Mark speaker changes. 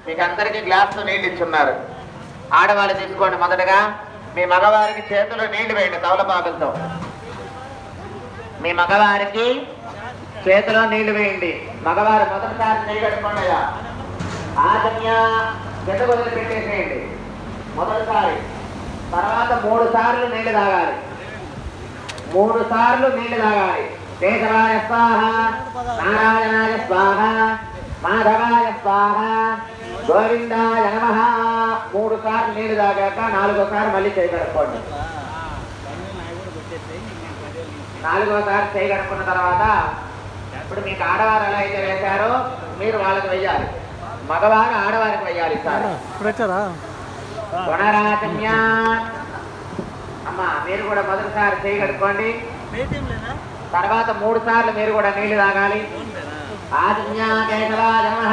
Speaker 1: మీకు అందరికి గ్లాసు నీళ్ళు ఇచ్చున్నారు. ఆడవాళ్ళు తీసుకోండి. మొదటగా మీ మగవారికి చేతులు నీళ్లు వేయండి తవలపాకులతో. మీ మగవారికి చేతిలో నీళ్లు వేయండి. మగవారు మొదటిసారి చేయగట్టుకోండి. ఆచమ్య కింద వదిలి పెట్టేసేయండి మొదటిసారి. తర్వాత 3 సార్లు నీళ్లు తాగాలి. 3 సార్లు నీళ్లు తాగాలి. కేశవాయ స్వాహ, నారాయణాయ స్వాహ, మాధవాయ స్వాహ, గోవిందాయ నమః. 3 సార్లు నీళ్లు తాగాక 4వసారి మళ్ళీ చేయగడుకోండి. 4వసారి చేయగడుకున్న తర్వాత ఇప్పుడు మీకు ఆడవారు ఎలా అయితే వేశారో మీరు వాళ్ళకి వెయ్యాలి. మగవారు ఆడవారికి వెయ్యాలి. పునరాచమ్య అమ్మా మీరు కూడా మొదటిసారి చేయగడుకోండి. తర్వాత 3 సార్లు మీరు కూడా నీళ్లు తాగాలి. ఆచమ్య కేశవాయ నమః,